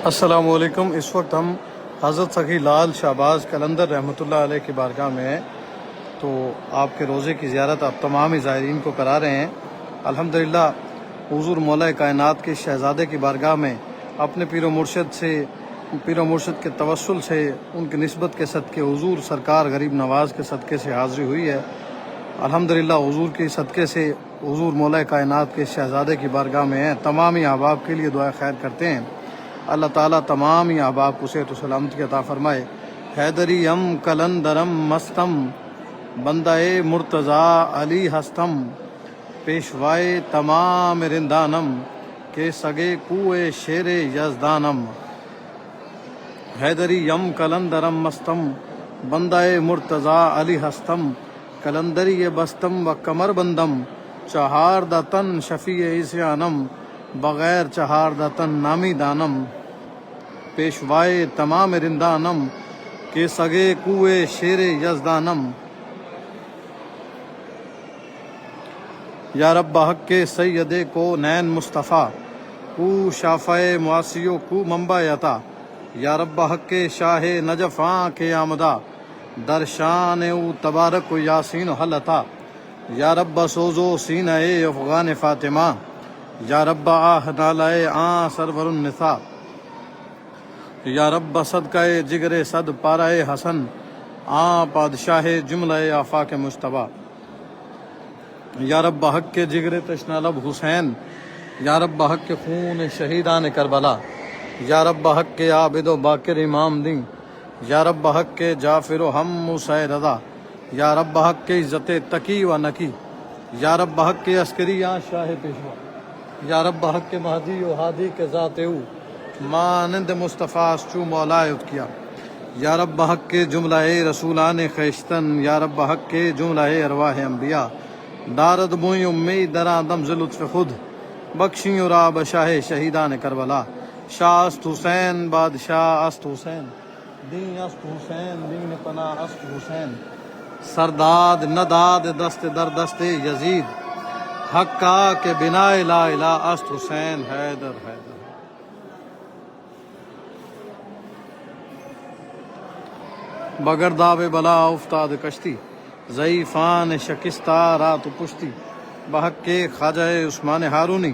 السلام علیکم۔ اس وقت ہم حضرت سخی لال شہباز قلندر رحمۃ اللہ علیہ کی بارگاہ میں ہیں، تو آپ کے روزے کی زیارت آپ تمام ہی زائرین کو کرا رہے ہیں۔ الحمدللہ حضور مولا کائنات کے شہزادے کی بارگاہ میں اپنے پیر و مرشد کے توسل سے ان کی نسبت کے صدقے حضور سرکار غریب نواز کے صدقے سے حاضری ہوئی ہے۔ الحمدللہ حضور کے صدقے سے حضور مولا کائنات کے شہزادے کی بارگاہ میں ہیں، تمام ہی احباب کے لیے دعا خیر کرتے ہیں۔ اللہ تعالیٰ تمام ہی احباب کو صحت و سلامتی عطا فرمائے۔ حیدری کلندرم مستم بندہ مرتضیٰ علی ہستم، پیشوائے تمام رندانم کے سگے کوئے شیر یزدانم۔ حیدری کلندرم مستم بندہ مرتضیٰ علی ہستم، کلندری بستم و کمر بندم، چہار دتن شفیع عیسیانم، بغیر چہار دتن نامی دانم، پیشوائے تمام رندانم کے سگے کوئے شیر یزدانم۔ یا رب حق کے سید کو نین مصطفیٰ کو شافع معاشیوں کو منبع عطا، یا رب حق کے شاہ نجفاں کے آمدہ درشان او تبارک و یاسین و حل عطا، یا رب سوزو سینہ افغان فاطمہ، یا رب آہ نالائے آن سرور النساء، یا رب صدقہ جگر صد پارہ حسن آن پادشاہ جملہ آفاق مجتبیٰ، یا رب حق کے جگر تشنہ لب حسین، یا رب حق کے خون شہیدان کربلا، یا رب حق کے عابد و باکر امام دین، یا رب حق کے جعفر و ہم موسیٰ رضا، یا رب حق کے عزت تقی و نقی، یا رب حق کے عسکری آن شاہ پیشوا، یا رب حق کے مہدی و ہادی کے ذات او مانند مصطفیٰ چو مولا کیا، یا رب حق کے جملہ رسولان خیشتن، یا رب حق کے جملہ ارواح انبیاء، دارد موئی امید درا دم لطف خود بخشیں اور آب شاہ شہیدان کربلا، شاہ است حسین بادشاہ است حسین، دین است حسین دین پناہ است حسین، سرداد نداد دست در دست یزید، حق کا کے بنا لا الہ است حسین حیدر حیدر۔ بگرداب بلا افتاد کشتی، ضعیفان شکستہ رات پشتی، بحق کے خواجہ عثمان ہارونی،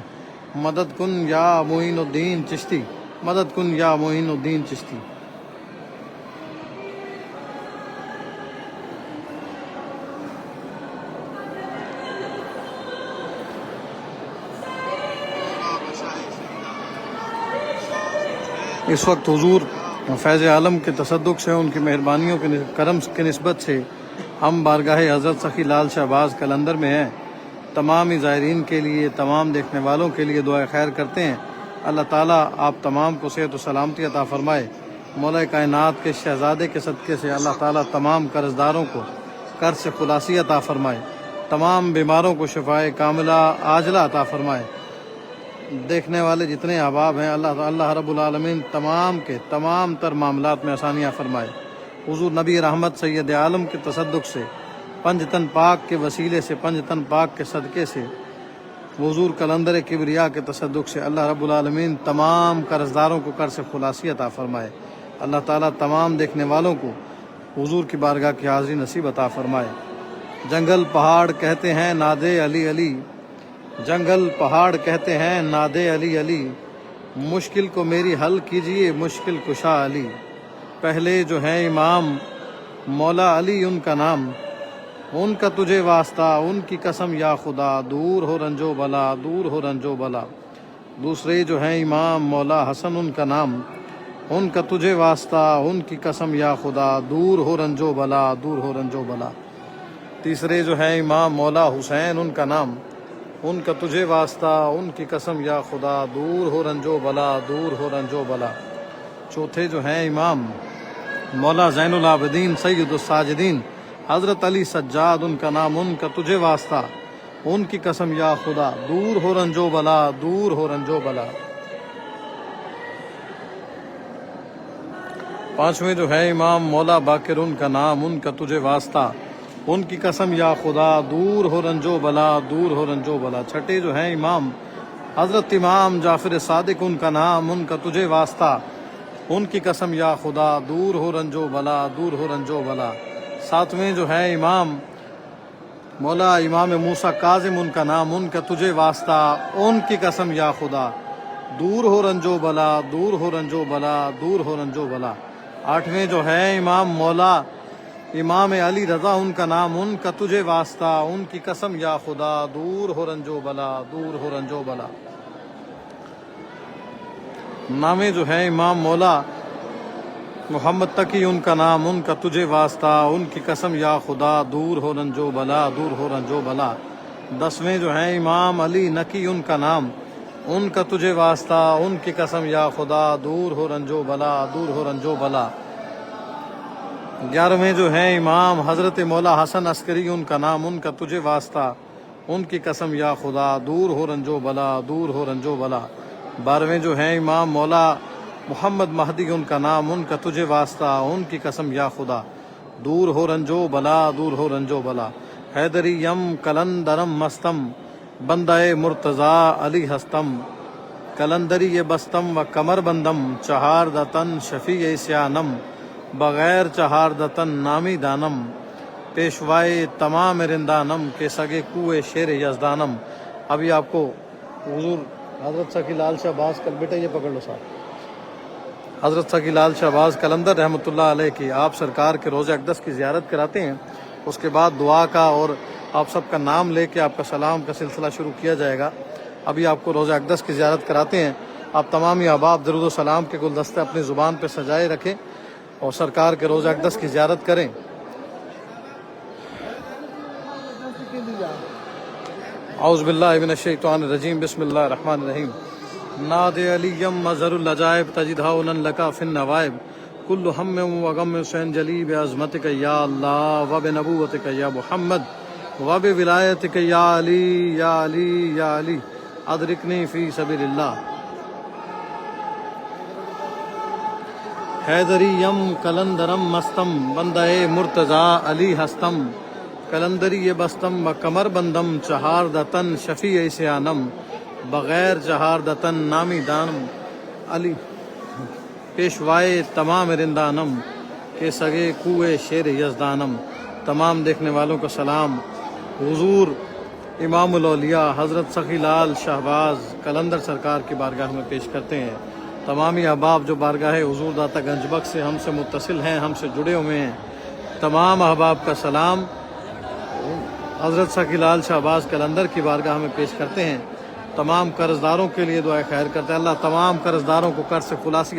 مدد کن یا معین الدین چشتی، مدد کن یا معین الدین چشتی۔ اس وقت حضور فیض عالم کے تصدق سے، ان کی مہربانیوں کے کرم کی نسبت سے ہم بارگاہ حضرت سخی لال شہباز قلندر میں ہیں۔ تمام ہی زائرین کے لیے، تمام دیکھنے والوں کے لیے دعا خیر کرتے ہیں۔ اللہ تعالیٰ آپ تمام کو صحت و سلامتی عطا فرمائے۔ مولا کائنات کے شہزادے کے صدقے سے اللہ تعالیٰ تمام قرض داروں کو قرض سے خلاصی عطا فرمائے، تمام بیماروں کو شفائے کاملہ عاجلہ عطا فرمائے۔ دیکھنے والے جتنے احباب ہیں، اللہ رب العالمین تمام کے تمام تر معاملات میں آسانیاں فرمائے۔ حضور نبی رحمت سید عالم کے تصدق سے، پنج تن پاک کے وسیلے سے، پنج تن پاک کے صدقے سے، حضور قلندر کبریا کے تصدق سے اللہ رب العالمین تمام قرض داروں کو قرض سے خلاصی عطا فرمائے۔ اللہ تعالیٰ تمام دیکھنے والوں کو حضور کی بارگاہ کی حاضری نصیب عطا فرمائے۔ جنگل پہاڑ کہتے ہیں نادے علی علی، جنگل پہاڑ کہتے ہیں نادے علی علی، مشکل کو میری حل کیجئے مشکل کشا علی۔ پہلے جو ہیں امام مولا علی ان کا نام، ان کا تجھے واسطہ ان کی قسم یا خدا، دور ہو رنجو بلا دور ہو رنجو بلا۔ دوسرے جو ہیں امام مولا حسن ان کا نام، ان کا تجھے واسطہ ان کی قسم یا خدا، دور ہو رنجو بلا دور ہو رنجو بلا۔ تیسرے جو ہیں امام مولا حسین ان کا نام، ان کا تجھے واسطہ ان کی قسم یا خدا، دور ہو رنجو بلا دور ہو رنجو بلا۔ چوتھے جو ہیں امام مولا زین العابدین سید الساجدین حضرت علی سجاد ان کا نام، ان کا تجھے واسطہ ان کی قسم یا خدا، دور ہو رنجو بلا دور ہو رنجو بلا۔ پانچویں جو ہے امام مولا باقر ان کا نام، ان کا تجھے واسطہ ان کی قسم یا خدا، دور ہو رنجو بلا دور ہو رنجو بلا۔ چھٹے جو ہیں امام حضرت امام جعفر صادق ان کا نام، ان کا تجھے واسطہ ان کی قسم یا خدا دور ہو رنجو بلا دور ہو رنجو بلا۔ ساتویں جو ہے امام مولا امام موسیٰ کاظم ان کا نام، ان کا تجھے واسطہ ان کی قسم یا خدا دور ہو رنجو بلا دور ہو رنجو بلا دور ہو رنجو بلا۔ آٹھویں جو ہے امام مولا امام علی رضا ان کا نام، ان کا تجھے واسطہ ان کی قسم یا خدا دور ہو رنجو بلا دور ہو رنجو بلا۔ نامے جو ہے امام مولا محمد تقی ان کا نام، ان کا تجھے واسطہ ان کی قسم یا خدا دور ہو رنجو بلا دور ہو رنجو بلا۔ دسویں جو ہیں امام علی نقی ان کا نام، ان کا تجھے واسطہ ان کی قسم یا خدا دور ہو رنجو بلا دور ہو رنجو بلا۔ گیارہویں جو ہیں امام حضرت مولا حسن عسکری ان کا نام، ان کا تجھے واسطہ ان کی قسم یا خدا دور ہو رنجو بلا دور ہو رنجو بلا۔ بارہویں جو ہیں امام مولا محمد مہدی ان کا نام، ان کا تجھے واسطہ ان کی قسم یا خدا دور ہو رنجو بلا دور ہو رنجو بلا۔ حیدری یم کلندرم مستم بندہ مرتضیٰ علی ہستم، کلندری بستم و کمر بندم چہار دتن شفیع سیانم، بغیر چہار دتن نامی دانم، پیشوائے تمام رندانم کے سگے کوئے شیر یزدانم۔ ابھی آپ کو حضور حضرت سخی لال شہباز بیٹا یہ پکڑ لو صاحب، حضرت سخی لال شہباز قلندر رحمۃ اللہ علیہ کی آپ سرکار کے روضہ اقدس کی زیارت کراتے ہیں، اس کے بعد دعا کا اور آپ سب کا نام لے کے آپ کا سلام کا سلسلہ شروع کیا جائے گا۔ ابھی آپ کو روضہ اقدس کی زیارت کراتے ہیں، آپ تمامی احباب درود و سلام کے گلدستے اپنی زبان پہ سجائے رکھیں اور سرکار کے روضہ اقدس کی زیارت کریں۔ اعوذ باللہ من الشیطان الرجیم، بسم اللہ الرحمن الرحیم۔ ناد علیم مظہر العجائب تجدہ لکا فی النوائب، کل ہم و غم سینجلی بعظمتک یا اللہ و بنبوتک یا محمد و بولایتک یا علی یا علی یا علی ادرکنی فی سبیل اللہ۔ حیدریم کلندرم مستم بندہ مرتضیٰ علی ہستم، کلندری بستم و کمر بندم چہار دتن شفیع سیانم، بغیر چہار دتن نامی دانم، علی پیشوائے تمام رندانم کے سگے کوئے شیر یزدانم۔ تمام دیکھنے والوں کا سلام حضور امام الاولیاء حضرت سخی لال شہباز قلندر سرکار کی بارگاہ میں پیش کرتے ہیں۔ تمامی احباب جو بارگاہ حضور داتا گنج بخش سے ہم سے متصل ہیں، ہم سے جڑے ہوئے ہیں، تمام احباب کا سلام حضرت سخی لال شہباز قلندر کی بارگاہ میں پیش کرتے ہیں۔ تمام قرض داروں کے لیے دعائے خیر کرتے ہیں، اللہ تمام قرض داروں کو قرض سے خلاصی